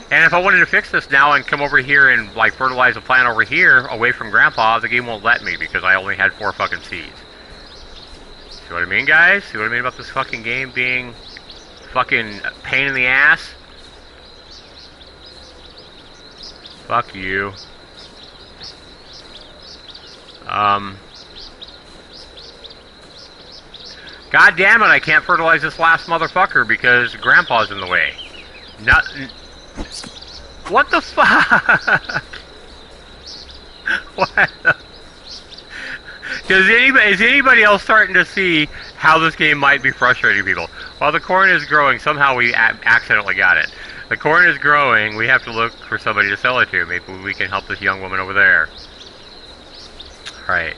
And if I wanted to fix this now and come over here and, like, fertilize a plant over here, away from Grandpa, the game won't let me because I only had 4 fucking seeds. See what I mean, guys? See what I mean about this fucking game being fucking pain in the ass? Fuck you. God damn it, I can't fertilize this last motherfucker because Grandpa's in the way. Not... What the fuck? What the... Is anybody else starting to see how this game might be frustrating people? While the corn is growing, somehow we accidentally got it. The corn is growing, we have to look for somebody to sell it to. Maybe we can help this young woman over there. Right.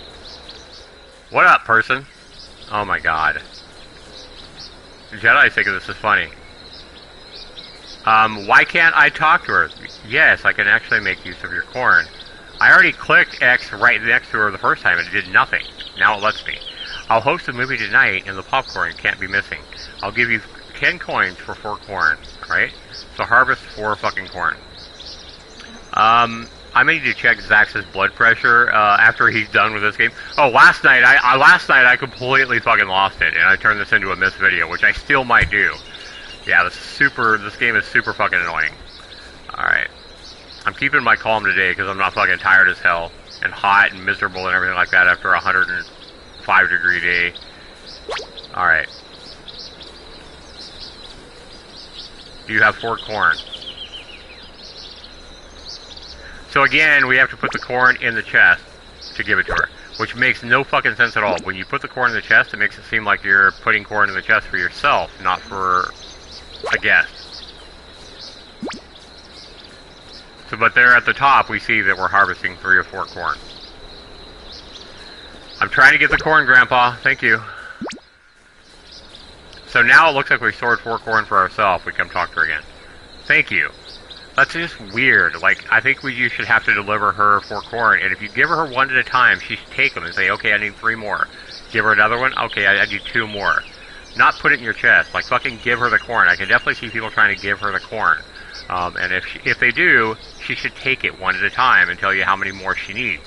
What up, person? Oh my god. Jedi's thinking this is funny. Why can't I talk to her? Yes, I can actually make use of your corn. I already clicked X right next to her the first time and it did nothing. Now it lets me. I'll host a movie tonight and the popcorn can't be missing. I'll give you 10 coins for 4 corn, right? So harvest 4 fucking corn. I may need to check Zax's blood pressure after he's done with this game. Oh, last night I completely fucking lost it, and I turned this into a missed video, which I still might do. Yeah, this game is super fucking annoying. Alright. I'm keeping my calm today because I'm not fucking tired as hell, and hot and miserable and everything like that after a 105 degree day. Alright. You have 4 corn. So again, we have to put the corn in the chest to give it to her, which makes no fucking sense at all. When you put the corn in the chest, it makes it seem like you're putting corn in the chest for yourself, not for a guest. So, but there at the top, we see that we're harvesting 3 or 4 corn. I'm trying to get the corn, Grandpa. Thank you. So now it looks like we stored 4 corn for ourselves. We come talk to her again. Thank you. That's just weird. Like, I think you should have to deliver her 4 corn, and if you give her 1 at a time, she should take them and say, okay, I need 3 more. Give her another one? Okay, I need 2 more. Not put it in your chest. Like, fucking give her the corn. I can definitely see people trying to give her the corn. And if they do, she should take it 1 at a time and tell you how many more she needs.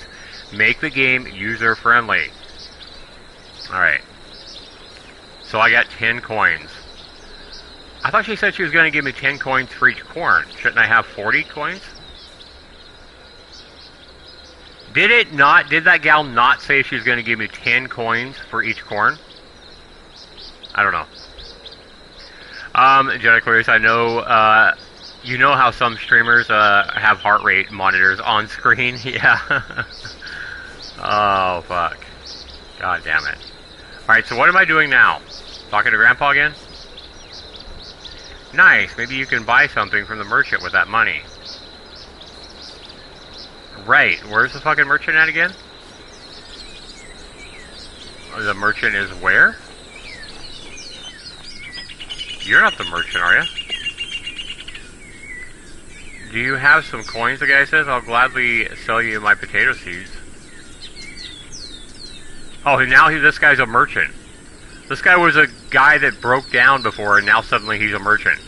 Make the game user-friendly. Alright. So I got 10 coins. I thought she said she was going to give me 10 coins for each corn. Shouldn't I have 40 coins? Did that gal not say she was going to give me 10 coins for each corn? I don't know. Jedi Clarice, I know, you know how some streamers, have heart rate monitors on screen? Yeah. Oh, fuck. God damn it. Alright, so what am I doing now? Talking to Grandpa again? Nice, maybe you can buy something from the merchant with that money. Right, where's the fucking merchant at again? The merchant is where? You're not the merchant, are you? Do you have some coins, the guy says? I'll gladly sell you my potato seeds. Oh, now this guy's a merchant. This guy was a guy that broke down before, and now suddenly he's a merchant.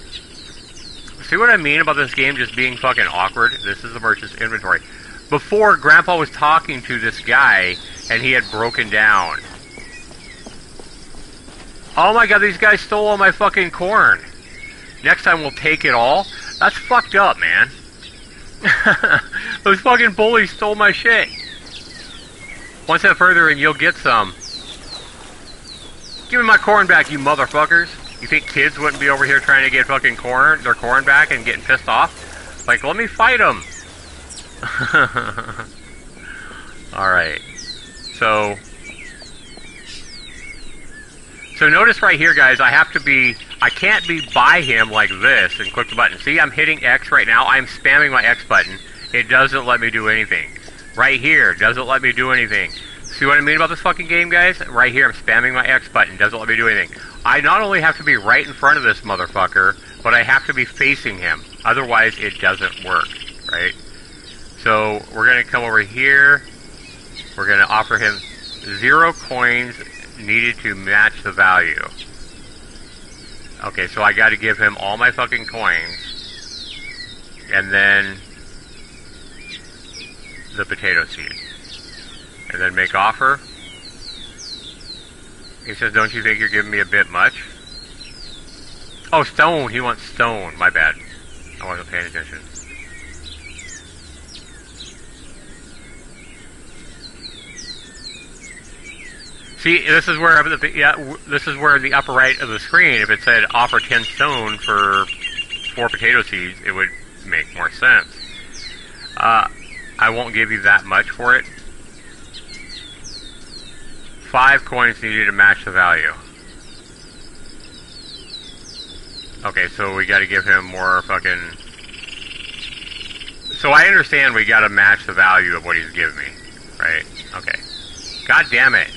See what I mean about this game just being fucking awkward? This is the merchant's inventory. Before, Grandpa was talking to this guy, and he had broken down. Oh my god, these guys stole all my fucking corn. Next time we'll take it all? That's fucked up, man. Those fucking bullies stole my shit. One step further and you'll get some. Give me my corn back, you motherfuckers. You think kids wouldn't be over here trying to get fucking their corn back and getting pissed off? Like, let me fight them. Alright. So notice right here, guys, I can't be by him like this and click the button. See, I'm hitting X right now. I'm spamming my X button. It doesn't let me do anything. Right here, doesn't let me do anything. See what I mean about this fucking game, guys? Right here, I'm spamming my X button. Doesn't let me do anything. I not only have to be right in front of this motherfucker, but I have to be facing him. Otherwise, it doesn't work, right? So, we're going to come over here. We're going to offer him 0 coins needed to match the value. Okay, so I got to give him all my fucking coins. And then the potato seed. And then make offer. He says, don't you think you're giving me a bit much? Oh, stone. He wants stone. My bad. I wasn't paying attention. See, this is where this is where the upper right of the screen, if it said offer 10 stone for 4 potato seeds, it would make more sense. I won't give you that much for it. 5 coins needed to match the value. Okay, so we gotta give him more fucking... So I understand we gotta match the value of what he's giving me, right? Okay. God damn it.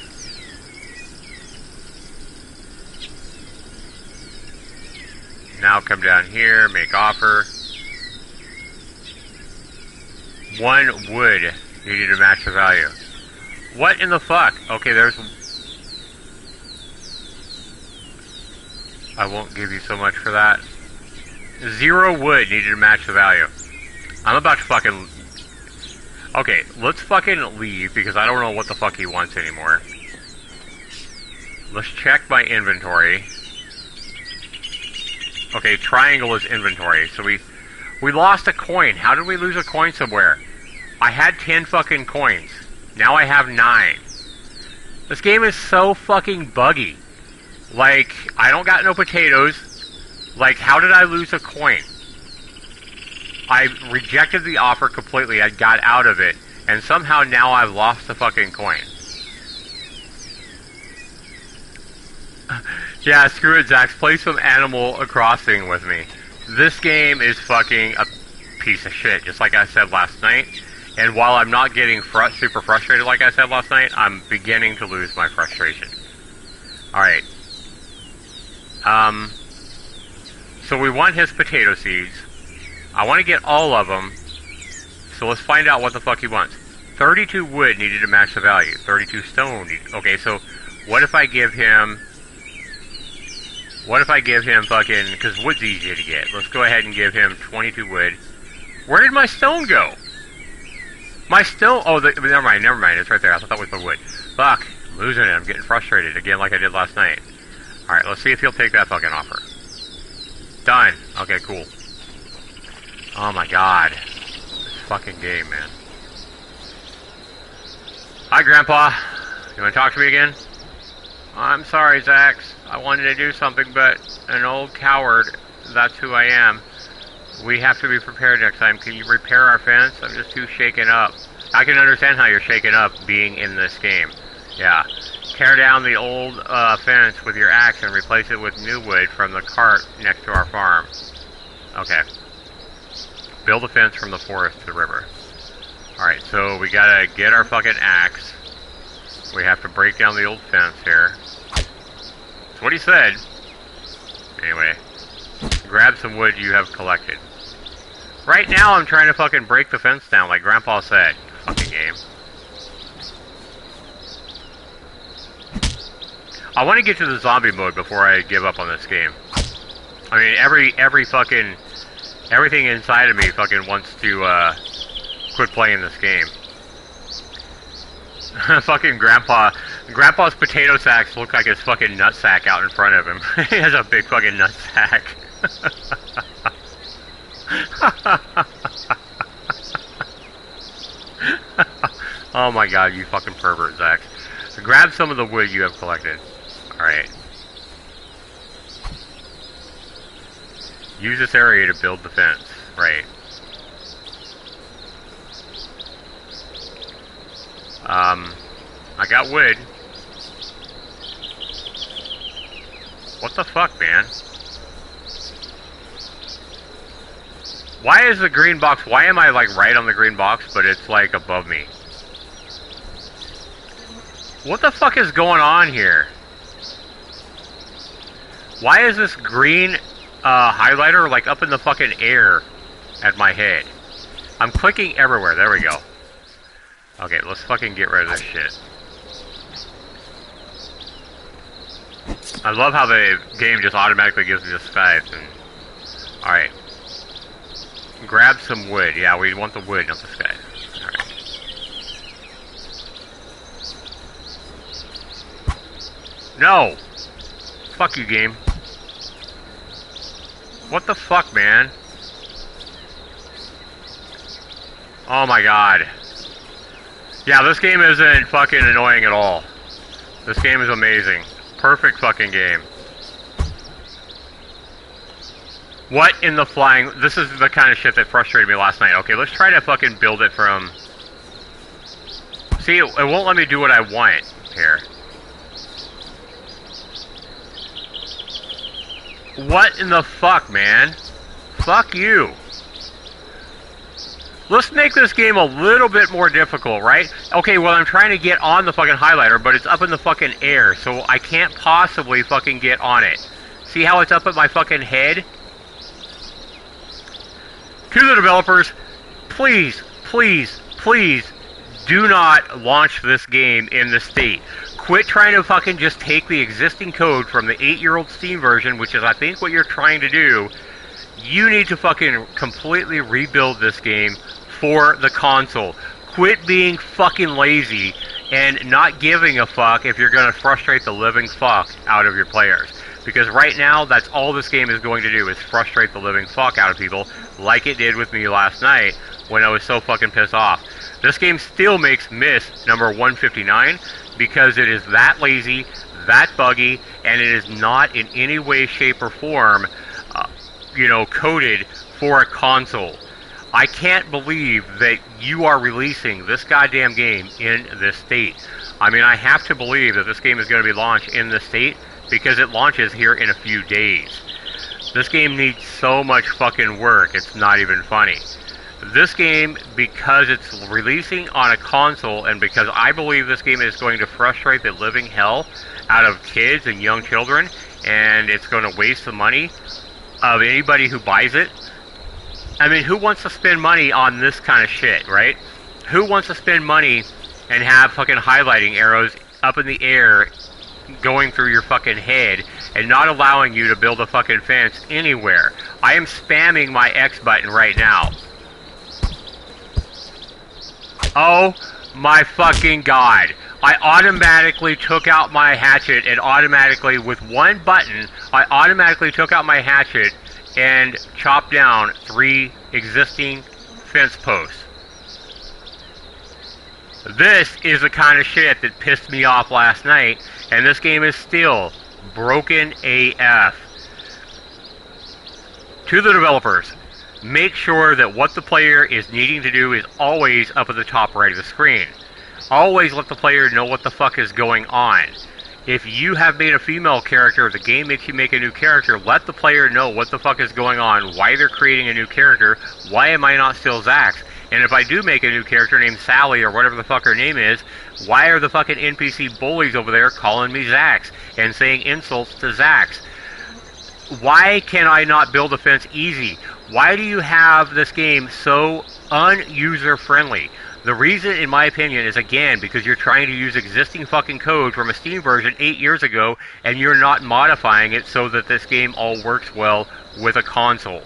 Now come down here, make offer. 1 wood needed to match the value. What in the fuck? Okay, there's... I won't give you so much for that. 0 wood needed to match the value. I'm about to fucking... Okay, let's fucking leave because I don't know what the fuck he wants anymore. Let's check my inventory. Okay, triangle is inventory. So we lost a coin. How did we lose a coin somewhere? I had 10 fucking coins. Now I have 9. This game is so fucking buggy. Like, I don't got no potatoes. Like, how did I lose a coin? I rejected the offer completely. I got out of it. And somehow now I've lost the fucking coin. Yeah, screw it, Zax. Play some Animal Crossing with me. This game is fucking a piece of shit, just like I said last night. And while I'm not getting super frustrated like I said last night, I'm beginning to lose my frustration. Alright. So we want his potato seeds. I want to get all of them. So let's find out what the fuck he wants. 32 wood needed to match the value. 32 stone. Okay, so what if I give him... What if I give him fucking... Because wood's easy to get. Let's go ahead and give him 22 wood. Where did my stone go? My stone... Oh, never mind. It's right there. I thought that was the wood. Fuck. I'm losing it. I'm getting frustrated again like I did last night. Alright, let's see if he'll take that fucking offer. Done. Okay, cool. Oh my god. This fucking game, man. Hi, Grandpa. You want to talk to me again? I'm sorry, Zax. I wanted to do something, but an old coward, that's who I am. We have to be prepared next time. Can you repair our fence? I'm just too shaken up. I can understand how you're shaken up being in this game. Yeah. Tear down the old fence with your axe and replace it with new wood from the cart next to our farm. Okay. Build a fence from the forest to the river. Alright, so we gotta get our fucking axe. We have to break down the old fence here. That's what he said. Anyway. Grab some wood you have collected. Right now I'm trying to fucking break the fence down like Grandpa said. Fucking game. I want to get to the zombie mode before I give up on this game. I mean, every fucking... Everything inside of me fucking wants to, quit playing this game. Fucking Grandpa's potato sacks look like his fucking nut sack out in front of him. He has a big fucking nut sack. Oh my god, you fucking pervert, Zach. Grab some of the wood you have collected. Alright. Use this area to build the fence. Right. I got wood. What the fuck, man? Why is the green box, why am I like right on the green box, but it's like above me? What the fuck is going on here? Why is this green highlighter like up in the fucking air at my head? I'm clicking everywhere. There we go. Okay, let's fucking get rid of this shit. I love how the game just automatically gives me the skies. Alright. Grab some wood. Yeah, we want the wood, not the sky. Alright. No! Fuck you, game. What the fuck, man? Oh my god. Yeah, this game isn't fucking annoying at all. This game is amazing. Perfect fucking game. What in the flying... This is the kind of shit that frustrated me last night. Okay, let's try to fucking build it from... See, it won't let me do what I want here. What in the fuck, man? Fuck you. Let's make this game a little bit more difficult, right? Okay, well, I'm trying to get on the fucking highlighter, but it's up in the fucking air, so I can't possibly fucking get on it. See how it's up at my fucking head? To the developers, please, please, please do not launch this game in the state. Quit trying to fucking just take the existing code from the 8-year-old Steam version, which is I think what you're trying to do. You need to fucking completely rebuild this game for the console. Quit being fucking lazy and not giving a fuck if you're going to frustrate the living fuck out of your players. Because right now, that's all this game is going to do, is frustrate the living fuck out of people, like it did with me last night when I was so fucking pissed off. This game still makes M.I.S.S number 159 because it is that lazy, that buggy, and it is not in any way, shape, or form, coded for a console. I can't believe that you are releasing this goddamn game in this state. I mean, I have to believe that this game is going to be launched in this state because it launches here in a few days. This game needs so much fucking work, it's not even funny. This game, because it's releasing on a console, and because I believe this game is going to frustrate the living hell out of kids and young children, and it's going to waste the money of anybody who buys it. I mean, who wants to spend money on this kind of shit, right? Who wants to spend money and have fucking highlighting arrows up in the air going through your fucking head and not allowing you to build a fucking fence anywhere? I am spamming my X button right now. Oh my fucking god. I automatically took out my hatchet and automatically, with one button, I automatically took out my hatchet and chopped down 3 existing fence posts. This is the kind of shit that pissed me off last night, and this game is still broken AF. To the developers, make sure that what the player is needing to do is always up at the top right of the screen. Always let the player know what the fuck is going on. If you have made a female character, if the game makes you make a new character, let the player know what the fuck is going on, why they're creating a new character, why am I not still Zax? And if I do make a new character named Sally or whatever the fuck her name is, why are the fucking NPC bullies over there calling me Zax and saying insults to Zax? Why can I not build a fence easy? Why do you have this game so un-user-friendly? The reason, in my opinion, is again because you're trying to use existing fucking code from a Steam version 8 years ago, and you're not modifying it so that this game all works well with a console.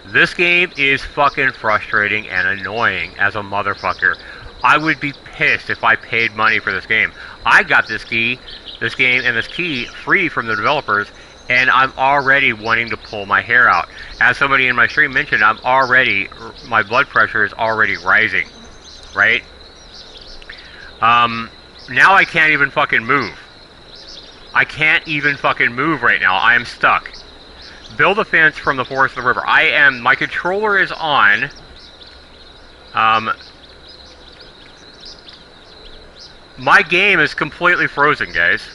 This game is fucking frustrating and annoying as a motherfucker. I would be pissed if I paid money for this game. I got this game, and this key free from the developers, and I'm already wanting to pull my hair out. As somebody in my stream mentioned, my blood pressure is already rising. Right? Now I can't even fucking move. I can't even fucking move right now. I am stuck. Build a fence from the forest to the river. My controller is on. My game is completely frozen, guys.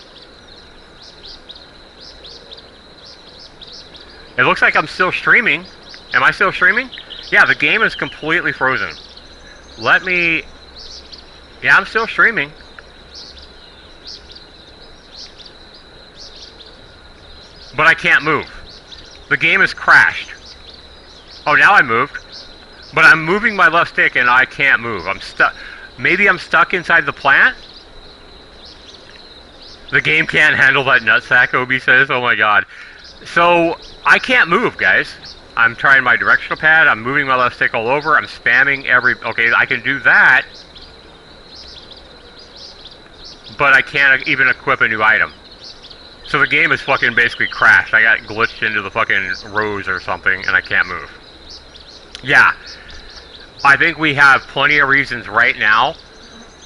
It looks like I'm still streaming. Am I still streaming? Yeah, the game is completely frozen. Let me... Yeah, I'm still streaming. But I can't move. The game has crashed. Oh, now I moved. But I'm moving my left stick and I can't move. I'm stuck. Maybe I'm stuck inside the plant? The game can't handle that nutsack, Obi says. Oh my god. So, I can't move, guys. I'm trying my directional pad. I'm moving my left stick all over. I'm spamming every... Okay, I can do that. But I can't even equip a new item. So the game is fucking basically crashed. I got glitched into the fucking rows or something, and I can't move. Yeah. I think we have plenty of reasons right now.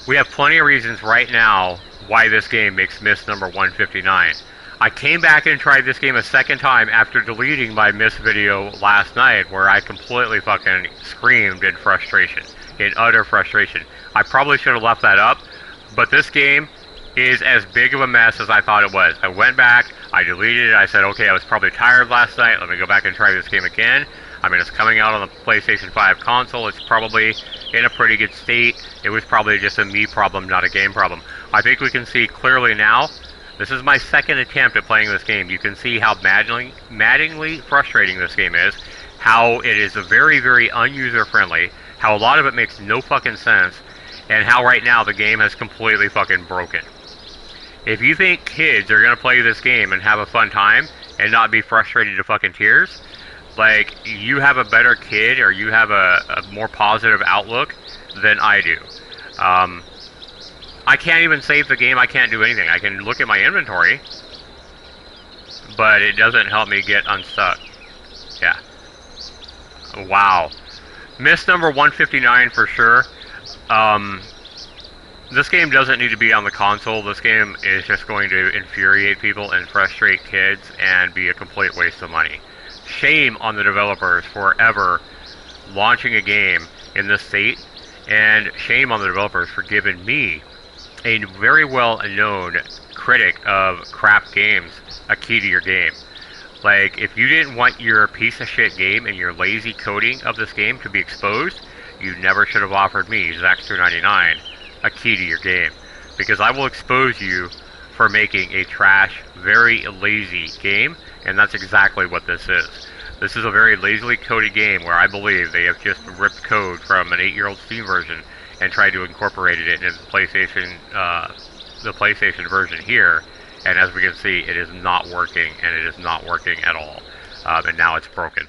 We have plenty of reasons right now why this game makes M.I.S.S number 159. I came back and tried this game a second time after deleting my M.I.S.S video last night, where I completely fucking screamed in frustration. In utter frustration. I probably should have left that up, but this game is as big of a mess as I thought it was. I went back, I deleted it, I said, okay, I was probably tired last night, let me go back and try this game again. I mean, it's coming out on the PlayStation 5 console, it's probably in a pretty good state. It was probably just a me problem, not a game problem. I think we can see clearly now, this is my second attempt at playing this game. You can see how maddeningly frustrating this game is, how it is very, very unuser-friendly, how a lot of it makes no fucking sense, and how right now the game has completely fucking broken. If you think kids are gonna play this game and have a fun time and not be frustrated to fucking tears, like, you have a better kid or you have a more positive outlook than I do. I can't even save the game, I can't do anything. I can look at my inventory, but it doesn't help me get unstuck. Yeah. Wow. M.I.S.S number 159 for sure. This game doesn't need to be on the console. This game is just going to infuriate people and frustrate kids and be a complete waste of money. Shame on the developers for ever launching a game in this state, and shame on the developers for giving me, a very well-known critic of crap games, a key to your game. Like, if you didn't want your piece of shit game and your lazy coding of this game to be exposed, you never should have offered me, Zax299, a key to your game. Because I will expose you for making a trash, very lazy game, and that's exactly what this is. This is a very lazily coded game where I believe they have just ripped code from an 8-year-old Steam version and tried to incorporate it into the PlayStation version here. And as we can see, it is not working, and it is not working at all. And now it's broken.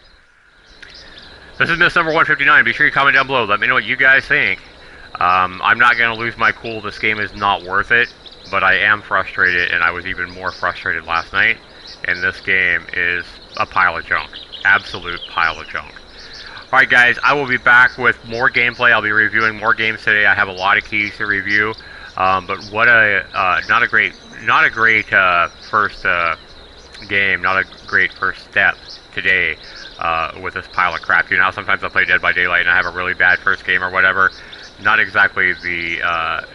This is M.I.S.S number 159. Be sure you comment down below. Let me know what you guys think. I'm not going to lose my cool. This game is not worth it, but I am frustrated, and I was even more frustrated last night. And this game is a pile of junk. Absolute pile of junk. Alright guys, I will be back with more gameplay. I'll be reviewing more games today. I have a lot of keys to review. But what a, not a great first game, not a great first step today with this pile of crap. You know, sometimes I play Dead by Daylight and I have a really bad first game or whatever. Not exactly the,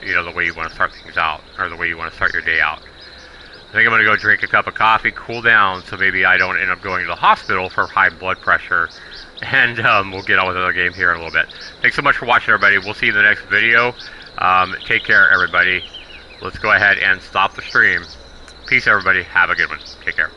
the way you want to start things out, or the way you want to start your day out. I think I'm going to go drink a cup of coffee, cool down, so maybe I don't end up going to the hospital for high blood pressure. And we'll get on with another game here in a little bit. Thanks so much for watching, everybody. We'll see you in the next video. Take care, everybody. Let's go ahead and stop the stream. Peace, everybody. Have a good one. Take care.